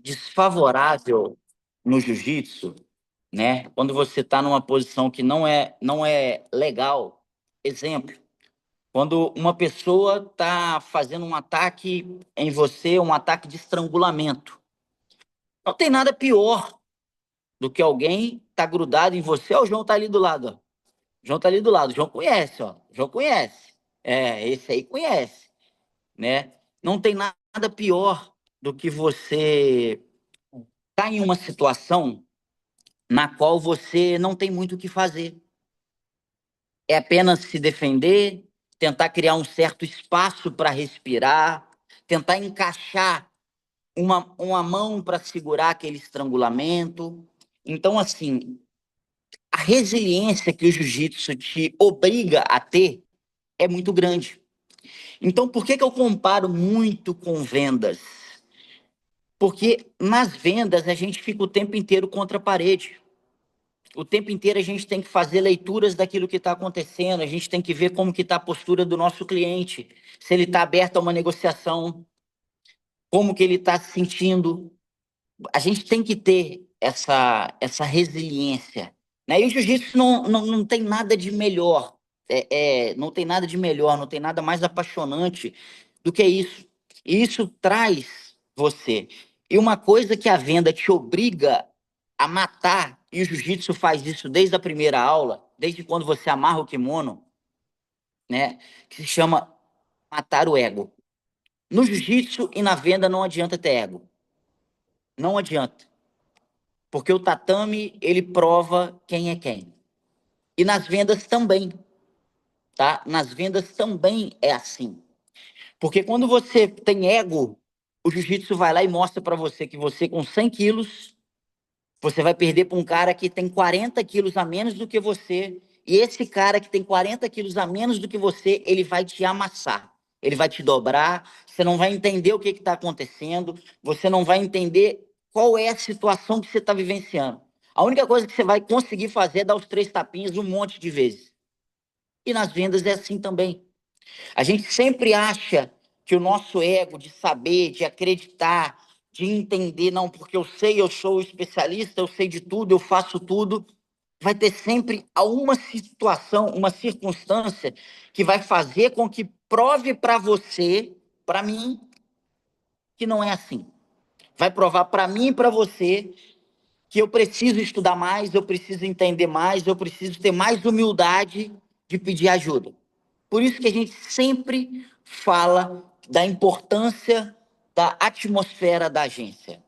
desfavorável no jiu-jitsu, né? Quando você está numa posição que não é legal. Exemplo, quando uma pessoa está fazendo um ataque em você, um ataque de estrangulamento. Não tem nada pior do que alguém tá grudado em você. Ó, o João tá ali do lado, ó. O João tá ali do lado. O João conhece, ó. O João conhece. É, esse aí conhece, né? Não tem nada pior do que você tá em uma situação na qual você não tem muito o que fazer. É apenas se defender, tentar criar um certo espaço para respirar, tentar encaixar uma mão para segurar aquele estrangulamento. Então, assim, a resiliência que o jiu-jitsu te obriga a ter é muito grande. Então, por que que eu comparo muito com vendas? Porque nas vendas a gente fica o tempo inteiro contra a parede. O tempo inteiro a gente tem que fazer leituras daquilo que está acontecendo, a gente tem que ver como que está a postura do nosso cliente, se ele está aberto a uma negociação, como que ele está se sentindo. A gente tem que ter essa resiliência, né? E o jiu-jitsu não tem nada de melhor, não tem nada de melhor, não tem nada mais apaixonante do que isso. E isso traz você. E uma coisa que a venda te obriga a matar, e o jiu-jitsu faz isso desde a primeira aula, desde quando você amarra o kimono, né? Que se chama matar o ego. No jiu-jitsu e na venda não adianta ter ego. Não adianta. Porque o tatame, ele prova quem é quem. E nas vendas também, tá? Nas vendas também é assim. Porque quando você tem ego, o jiu-jitsu vai lá e mostra para você que você com 100 quilos, você vai perder para um cara que tem 40 quilos a menos do que você. E esse cara que tem 40 quilos a menos do que você, ele vai te amassar. Ele vai te dobrar, você não vai entender o que está acontecendo, você não vai entender qual é a situação que você está vivenciando. A única coisa que você vai conseguir fazer é dar os três tapinhas um monte de vezes. E nas vendas é assim também. A gente sempre acha que o nosso ego de saber, de acreditar, de entender, não, porque eu sei, eu sou especialista, eu sei de tudo, eu faço tudo, vai ter sempre alguma situação, uma circunstância que vai fazer com que prove para você, para mim, que não é assim. Vai provar para mim e para você que eu preciso estudar mais, eu preciso entender mais, eu preciso ter mais humildade de pedir ajuda. Por isso que a gente sempre fala da importância da atmosfera da agência.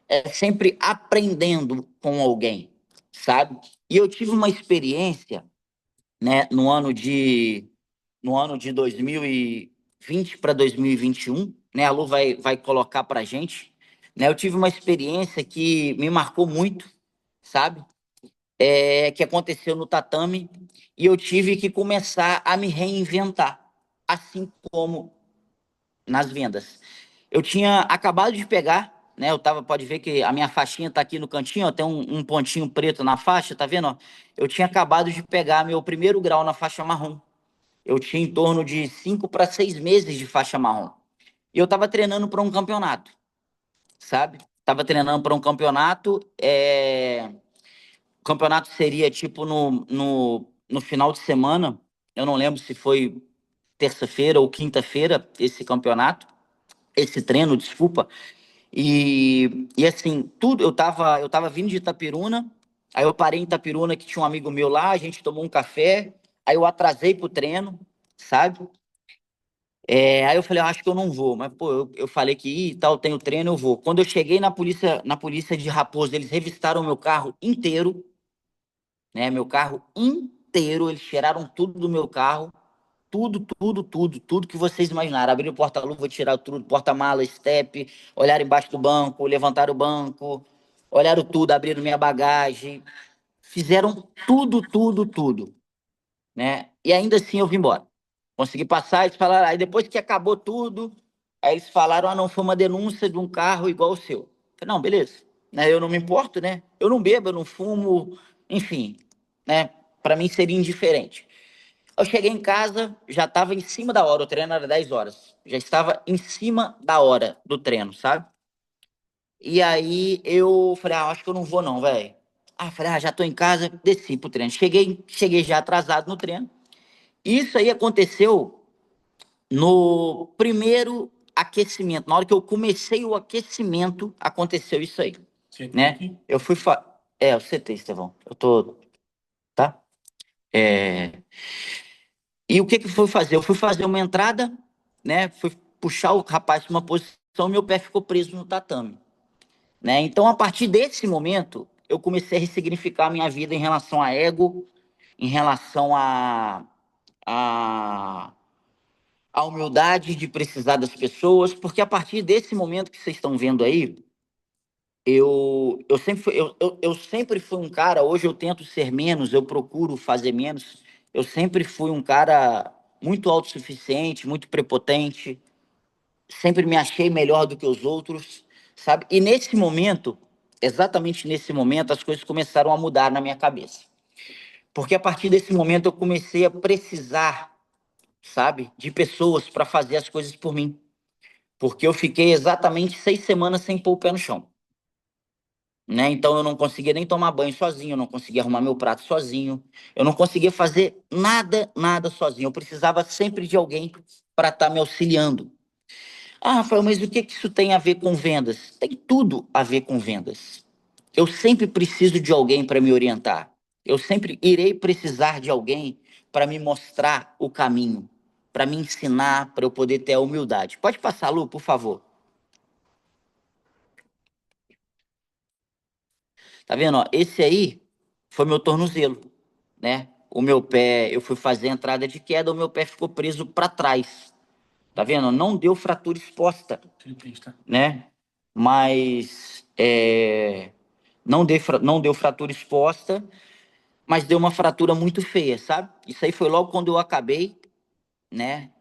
É sempre aprendendo com alguém, sabe? E eu tive uma experiência, né, no ano de 2020 para 2021, né? A Lu vai colocar para a gente, né? Eu tive uma experiência que me marcou muito, sabe? Que aconteceu no tatame e eu tive que começar a me reinventar, assim como nas vendas. Eu tinha acabado de pegar, né? Eu tava, pode ver que a minha faixinha tá aqui no cantinho, ó, tem um pontinho preto na faixa, tá vendo? Ó? Eu tinha acabado de pegar meu primeiro grau na faixa marrom. Eu tinha em torno de 5 para 6 meses de faixa marrom. E eu tava treinando para um campeonato, sabe? Tava treinando para um campeonato. O campeonato seria tipo no final de semana. Eu não lembro se foi terça-feira ou quinta-feira esse campeonato, esse treino, desculpa. E assim, tudo, eu tava vindo de Itapiruna, aí eu parei em Itapiruna que tinha um amigo meu lá, a gente tomou um café, aí eu atrasei pro treino, sabe? Aí eu falei, acho que eu não vou, mas pô, eu falei que ia e tal, tenho treino, eu vou. Quando eu cheguei na polícia de Raposo, eles revistaram o meu carro inteiro, né? Meu carro inteiro, eles tiraram tudo do meu carro, tudo, tudo, tudo, tudo que vocês imaginaram. Abriram o porta-luva, tiraram tudo, porta-mala, step, olharam embaixo do banco, levantaram o banco, olharam tudo, abriram minha bagagem, fizeram tudo, tudo, tudo, né? E ainda assim eu vim embora. Consegui passar, eles falaram, aí depois que acabou tudo, aí eles falaram, não, foi uma denúncia de um carro igual o seu. Eu falei, não, beleza, né? Eu não me importo, né? Eu não bebo, eu não fumo, enfim, né? Para mim seria indiferente. Eu cheguei em casa, já estava em cima da hora, o treino era 10 horas. Já estava em cima da hora do treino, sabe? E aí eu falei, acho que eu não vou não, velho. Falei, já tô em casa, desci pro treino. Cheguei já atrasado no treino. Isso aí aconteceu no primeiro aquecimento. Na hora que eu comecei o aquecimento, aconteceu isso aí, né? Eu fui o CT, Estevão. Eu tô, tá? É... E o que que foi fazer? Eu fui fazer uma entrada, né? Fui puxar o rapaz para uma posição, meu pé ficou preso no tatame, né? Então, a partir desse momento, eu comecei a ressignificar a minha vida em relação a ego, em relação a, a humildade de precisar das pessoas, porque a partir desse momento que vocês estão vendo aí, eu sempre fui um cara, hoje eu tento ser menos, eu procuro fazer menos, eu sempre fui um cara muito autossuficiente, muito prepotente, sempre me achei melhor do que os outros, sabe? E nesse momento, exatamente nesse momento, as coisas começaram a mudar na minha cabeça. Porque a partir desse momento eu comecei a precisar, sabe, de pessoas para fazer as coisas por mim. Porque eu fiquei exatamente 6 semanas sem pôr o pé no chão, né? Então eu não conseguia nem tomar banho sozinho, eu não conseguia arrumar meu prato sozinho, eu não conseguia fazer nada, nada sozinho. Eu precisava sempre de alguém para estar me auxiliando. Rafael, mas o que que isso tem a ver com vendas? Tem tudo a ver com vendas. Eu sempre preciso de alguém para me orientar. Eu sempre irei precisar de alguém para me mostrar o caminho, para me ensinar, para eu poder ter a humildade. Pode passar, Lu, por favor. Tá vendo? Ó? Esse aí foi meu tornozelo, né? O meu pé, eu fui fazer a entrada de queda, o meu pé ficou preso para trás. Tá vendo? Não deu fratura exposta, né? Mas não deu fratura exposta, mas deu uma fratura muito feia, sabe? Isso aí foi logo quando eu acabei, né?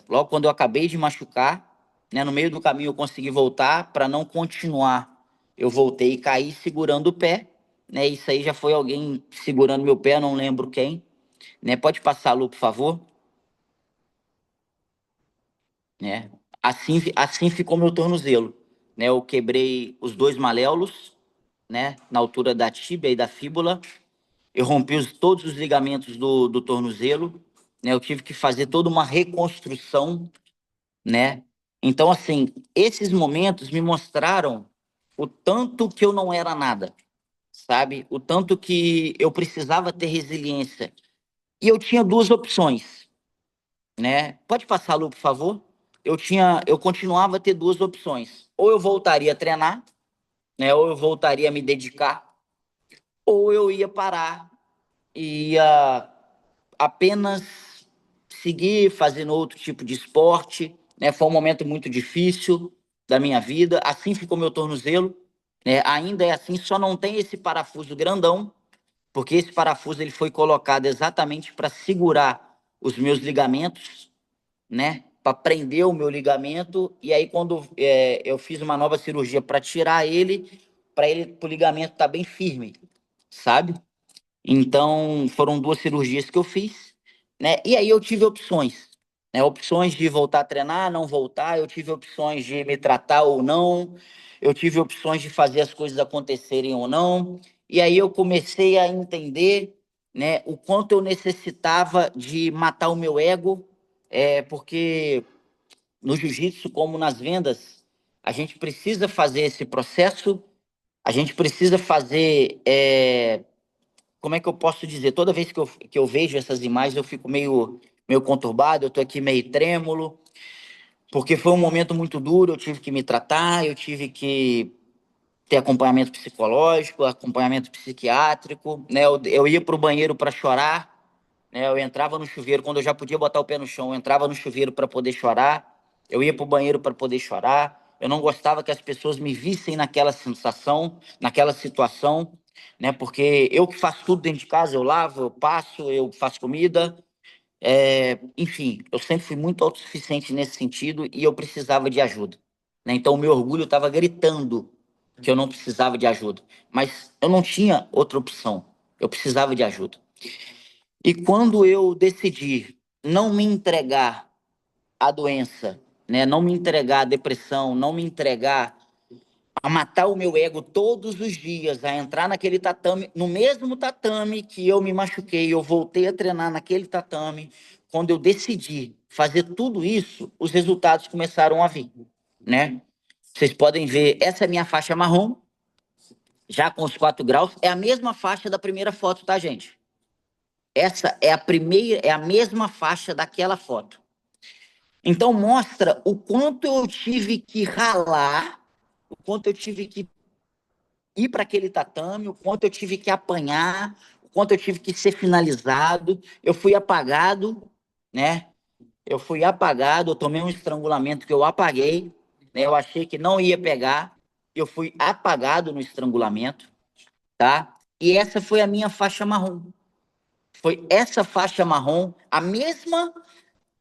Logo quando eu acabei de machucar, né? No meio do caminho eu consegui voltar para não continuar. Eu voltei e caí segurando o pé, né? Isso aí já foi alguém segurando meu pé, não lembro quem, né? Pode passar, Lu, por favor, né? Assim ficou meu tornozelo, né? Eu quebrei os dois maléolos, né? Na altura da tíbia e da fíbula. Eu rompi todos os ligamentos do tornozelo, né? Eu tive que fazer toda uma reconstrução, né? Então, assim, esses momentos me mostraram o tanto que eu não era nada, sabe? O tanto que eu precisava ter resiliência. E eu tinha duas opções, né? Pode passar, Lu, por favor? Eu continuava a ter duas opções. Ou eu voltaria a treinar, né? Ou eu voltaria a me dedicar, ou eu ia parar e ia apenas seguir fazendo outro tipo de esporte, né? Foi um momento muito difícil da minha vida. Assim ficou meu tornozelo, né? Ainda é assim, só não tem esse parafuso grandão, porque esse parafuso ele foi colocado exatamente para segurar os meus ligamentos, né? Para prender o meu ligamento. E aí, quando eu fiz uma nova cirurgia para tirar ele, para o ligamento estar bem firme, sabe? Então, foram duas cirurgias que eu fiz, né? E aí eu tive opções, né? Opções de voltar a treinar, não voltar, eu tive opções de me tratar ou não, eu tive opções de fazer as coisas acontecerem ou não. E aí eu comecei a entender, né, o quanto eu necessitava de matar o meu ego, porque no jiu-jitsu, como nas vendas, a gente precisa fazer esse processo, a gente precisa fazer como é que eu posso dizer? Toda vez que eu vejo essas imagens, eu fico meio conturbado, eu tô aqui meio trêmulo, porque foi um momento muito duro, eu tive que me tratar, eu tive que ter acompanhamento psicológico, acompanhamento psiquiátrico, né? Eu ia para o banheiro para chorar, né? Eu entrava no chuveiro, quando eu já podia botar o pé no chão, eu entrava no chuveiro para poder chorar, eu ia para o banheiro para poder chorar, eu não gostava que as pessoas me vissem naquela sensação, naquela situação, né? Porque eu que faço tudo dentro de casa, eu lavo, eu passo, eu faço comida, enfim, eu sempre fui muito autossuficiente nesse sentido e eu precisava de ajuda, né? Então o meu orgulho estava gritando que eu não precisava de ajuda, mas eu não tinha outra opção, eu precisava de ajuda. E quando eu decidi não me entregar à doença, né, não me entregar à depressão, não me entregar a matar o meu ego todos os dias, a entrar naquele tatame, no mesmo tatame que eu me machuquei, eu voltei a treinar naquele tatame. Quando eu decidi fazer tudo isso, os resultados começaram a vir, né? Vocês podem ver, essa é a minha faixa marrom, já com os 4 graus, é a mesma faixa da primeira foto, tá, gente? Essa é a primeira, é a mesma faixa daquela foto. Então mostra o quanto eu tive que ralar, o quanto eu tive que ir para aquele tatame, o quanto eu tive que apanhar, o quanto eu tive que ser finalizado. Eu fui apagado, né? Eu fui apagado, eu tomei um estrangulamento que eu apaguei, né? Eu achei que não ia pegar, eu fui apagado no estrangulamento, tá? E essa foi a minha faixa marrom. Foi essa faixa marrom,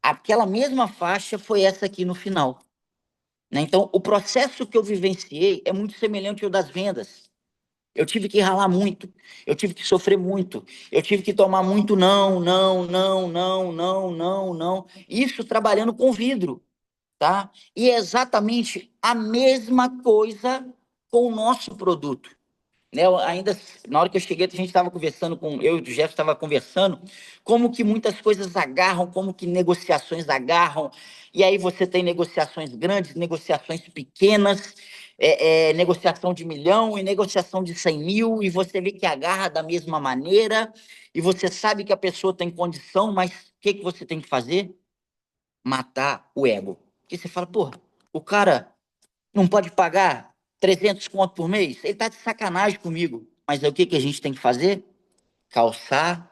aquela mesma faixa foi essa aqui no final, né? Então, o processo que eu vivenciei é muito semelhante ao das vendas. Eu tive que ralar muito, eu tive que sofrer muito, eu tive que tomar muito não, não, não, não, não, não, não. Isso trabalhando com vidro, tá? E é exatamente a mesma coisa com o nosso produto. Né? Ainda na hora que eu cheguei, a gente estava conversando com eu e o Jeff estava conversando como que muitas coisas agarram, como que negociações agarram, e aí você tem negociações grandes, negociações pequenas, negociação de 1 milhão e negociação de 100 mil, e você vê que agarra da mesma maneira, e você sabe que a pessoa tem condição, mas o que que você tem que fazer? Matar o ego. Porque você fala, porra, o cara não pode pagar 300 conto por mês? Ele tá de sacanagem comigo. Mas é o que que a gente tem que fazer? Calçar,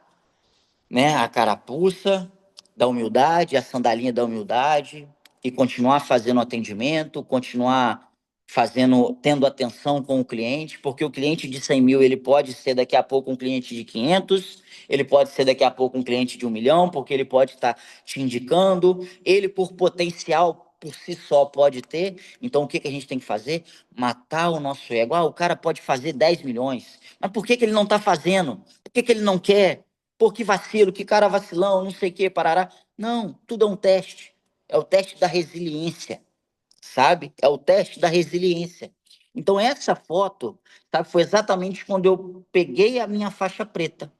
né, a carapuça da humildade, a sandalinha da humildade e continuar fazendo atendimento, continuar fazendo, tendo atenção com o cliente, porque o cliente de 100 mil, ele pode ser daqui a pouco um cliente de 500, ele pode ser daqui a pouco um cliente de 1 milhão, porque ele pode estar te indicando, ele por potencial, por si só pode ter. Então o que que a gente tem que fazer? Matar o nosso ego. Ah, o cara pode fazer 10 milhões, mas por que que ele não está fazendo? Por que que ele não quer? Pô, que vacilo, que cara vacilão, não sei o que, parará. Não, tudo é um teste. É o teste da resiliência, sabe? É o teste da resiliência. Então, essa foto, sabe, foi exatamente quando eu peguei a minha faixa preta,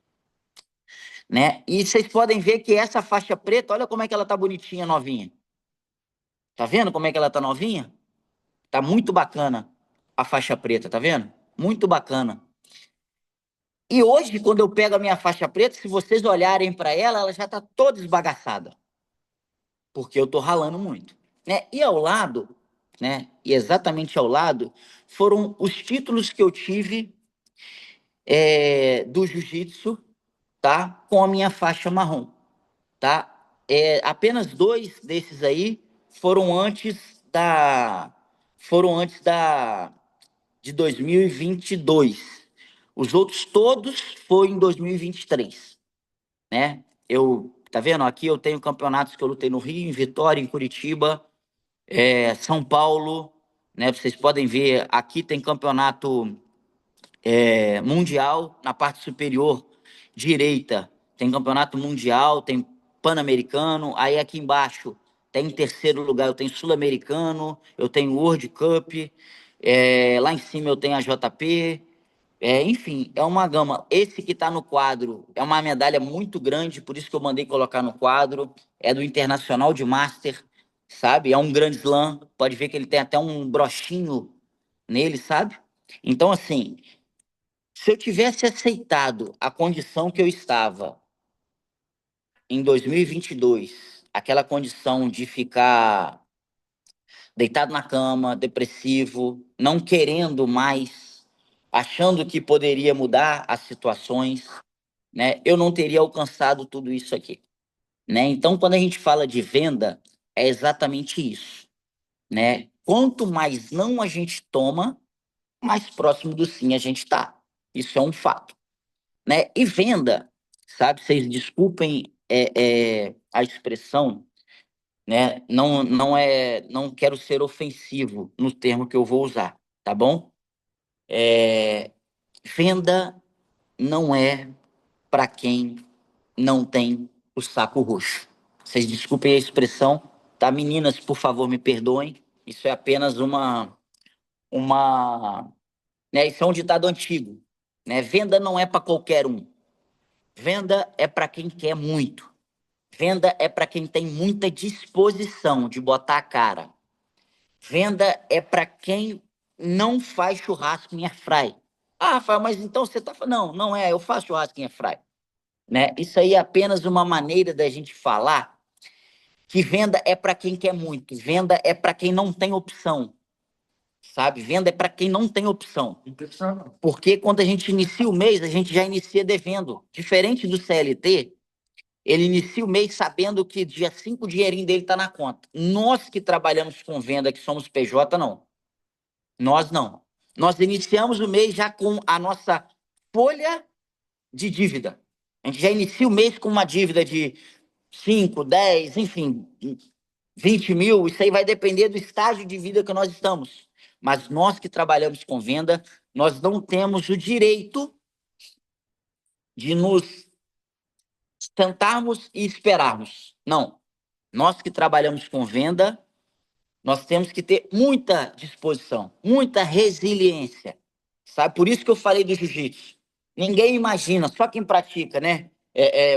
né? E vocês podem ver que essa faixa preta, olha como é que ela tá bonitinha, novinha. Tá vendo como é que ela tá novinha? Tá muito bacana a faixa preta, tá vendo? Muito bacana. E hoje, quando eu pego a minha faixa preta, se vocês olharem para ela, ela já tá toda esbagaçada, porque eu tô ralando muito, né? E ao lado, né? E exatamente ao lado foram os títulos que eu tive do jiu-jitsu, tá? Com a minha faixa marrom, tá? Apenas 2 desses aí foram antes da, foram antes da de 2022. Os outros todos foram em 2023, né? Tá vendo? Aqui eu tenho campeonatos que eu lutei no Rio, em Vitória, em Curitiba, São Paulo, né? Vocês podem ver, aqui tem campeonato mundial na parte superior direita, tem campeonato mundial, tem pan-americano, aí aqui embaixo tem em terceiro lugar, eu tenho sul-americano, eu tenho World Cup, lá em cima eu tenho a JP, enfim, é uma gama. Esse que está no quadro é uma medalha muito grande, por isso que eu mandei colocar no quadro. É do Internacional de Master, sabe? É um grande slam. Pode ver que ele tem até um brochinho nele, sabe? Então, assim, se eu tivesse aceitado a condição que eu estava em 2022, aquela condição de ficar deitado na cama, depressivo, não querendo mais, achando que poderia mudar as situações, né? Eu não teria alcançado tudo isso aqui, né? Então, quando a gente fala de venda, é exatamente isso, né? Quanto mais não a gente toma, mais próximo do sim a gente está. Isso é um fato, né? E venda, sabe? Vocês desculpem a expressão, né? Não, não quero ser ofensivo no termo que eu vou usar, tá bom? É, venda não é para quem não tem o saco roxo. Vocês desculpem a expressão, tá? Meninas, por favor, me perdoem. Isso é apenas uma, né, isso é um ditado antigo, né? Venda não é para qualquer um. Venda é para quem quer muito. Venda é para quem tem muita disposição de botar a cara. Venda é para quem não faz churrasco em airfry. Ah, Rafael, mas então você tá falando. Não, não é, eu faço churrasco em airfry. Né? Isso aí é apenas uma maneira da gente falar que venda é para quem quer muito, venda é para quem não tem opção, sabe? Venda é para quem não tem opção. Porque quando a gente inicia o mês, a gente já inicia devendo. Diferente do CLT, ele inicia o mês sabendo que dia 5 o dinheirinho dele está na conta. Nós que trabalhamos com venda, que somos PJ, não. Nós não. Nós iniciamos o mês já com a nossa folha de dívida. A gente já inicia o mês com uma dívida de 5, 10, enfim, 20 mil. Isso aí vai depender do estágio de vida que nós estamos. Mas nós que trabalhamos com venda, nós não temos o direito de nos sentarmos e esperarmos. Não. Nós que trabalhamos com venda, nós temos que ter muita disposição, muita resiliência, sabe? Por isso que eu falei do jiu-jitsu. Ninguém imagina, só quem pratica, né?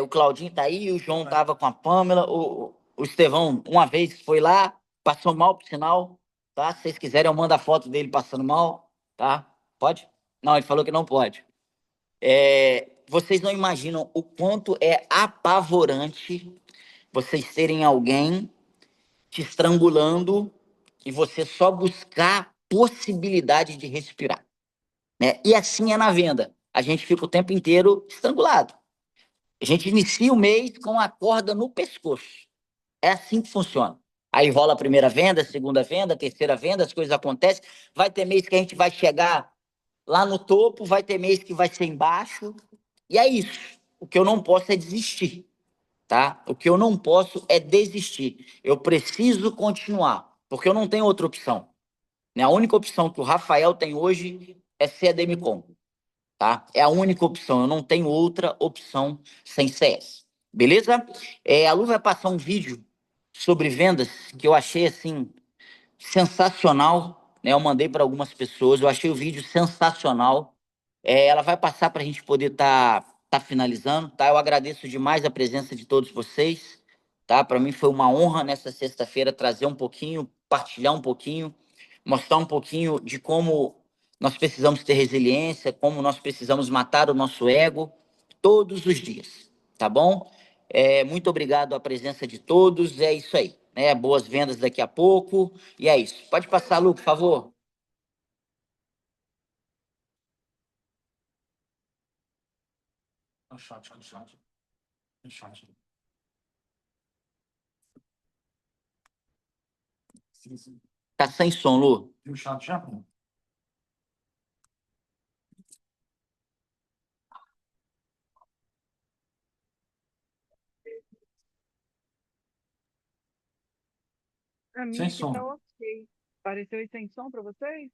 O Claudinho tá aí, o João tava com a Pâmela, o Estevão uma vez foi lá, passou mal, por sinal, tá? Se vocês quiserem, eu mando a foto dele passando mal, tá? Pode? Não, ele falou que não pode. Vocês não imaginam o quanto é apavorante vocês terem alguém te estrangulando e você só buscar possibilidade de respirar, né? E assim é na venda. A gente fica o tempo inteiro estrangulado. A gente inicia o mês com a corda no pescoço. É assim que funciona. Aí rola a primeira venda, a segunda venda, a terceira venda, as coisas acontecem. Vai ter mês que a gente vai chegar lá no topo, vai ter mês que vai ser embaixo. E é isso. O que eu não posso é desistir, tá? O que eu não posso é desistir. Eu preciso continuar, porque eu não tenho outra opção, né? A única opção que o Rafael tem hoje é ser a Demicon, tá? É a única opção. Eu não tenho outra opção sem CS. Beleza? A Lu vai passar um vídeo sobre vendas que eu achei assim sensacional, né? Eu mandei para algumas pessoas, eu achei o vídeo sensacional. Ela vai passar para a gente poder tá finalizando, tá? Eu agradeço demais a presença de todos vocês, tá? Para mim foi uma honra nessa sexta-feira trazer um pouquinho, partilhar um pouquinho, mostrar um pouquinho de como nós precisamos ter resiliência, como nós precisamos matar o nosso ego todos os dias, tá bom? Muito obrigado à presença de todos, é isso aí, né? Boas vendas daqui a pouco, e é isso. Pode passar, Lu, por favor. Tá sem som, Lu. Pra mim aqui tá ok. Apareceu aí sem som pra vocês?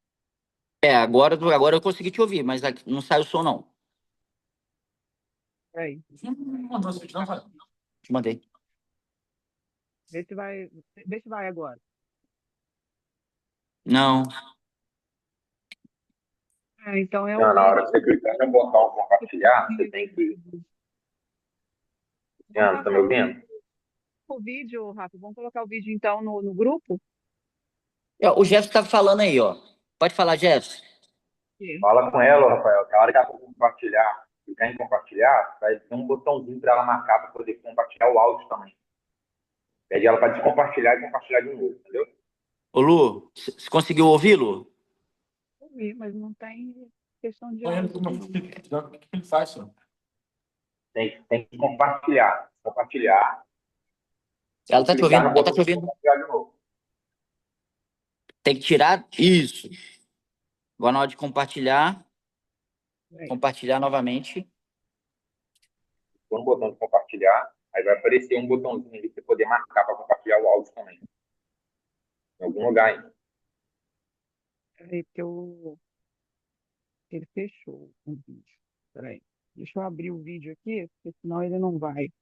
Agora eu consegui te ouvir, mas aqui não saiu o som, não. Peraí, Te mandei. vê se vai, vê se vai agora. Não. Então é o Não, na hora vídeo. que você clicar no botão compartilhar, você tem que. Vamos Jean, tá me passar ouvindo? o vídeo, Rafa. Vamos colocar o vídeo então no grupo? O Jefferson tá falando aí, ó. Pode falar, Jefferson. Sim. Fala com ela, Rafael, que a hora que ela for compartilhar, clicar em compartilhar, vai ter um botãozinho para ela marcar para poder compartilhar o áudio também. Pede ela para descompartilhar e compartilhar de novo, entendeu? Ô, Lu, você conseguiu ouvir, Lu? Ouvi, mas não tem questão de áudio, não. Tem que compartilhar. Compartilhar Ela e tá te clicar ouvindo, no ela tá te botão de ouvindo. compartilhar de novo. Tem que tirar isso. Agora na hora de compartilhar, Peraí. compartilhar novamente. Põe no botão de compartilhar, aí vai aparecer um botãozinho ali para você poder marcar para compartilhar o áudio também. Em algum lugar aí. Peraí, porque ele fechou o vídeo. Peraí. Deixa eu abrir o vídeo aqui, porque senão ele não vai.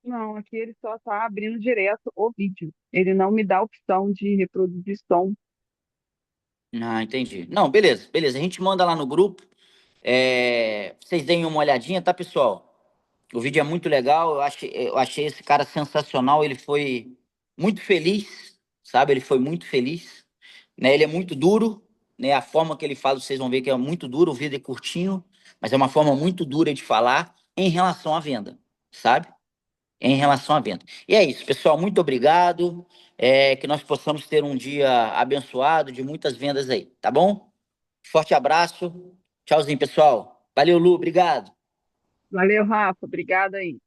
Não, aqui ele só está abrindo direto o vídeo. Ele não me dá a opção de reproduzir som. Ah, entendi. Não, beleza, beleza. A gente manda lá no grupo. Vocês deem uma olhadinha, tá, pessoal? O vídeo é muito legal. Eu achei esse cara sensacional. Ele foi muito feliz, sabe? Ele foi muito feliz, né? Ele é muito duro, né? A forma que ele fala, vocês vão ver que é muito duro. O vídeo é curtinho, mas é uma forma muito dura de falar em relação à venda, sabe? Em relação à venda. E é isso, pessoal. Muito obrigado. Que nós possamos ter um dia abençoado de muitas vendas aí, tá bom? Forte abraço. Tchauzinho, pessoal. Valeu, Lu. Obrigado. Valeu, Rafa. Obrigada aí.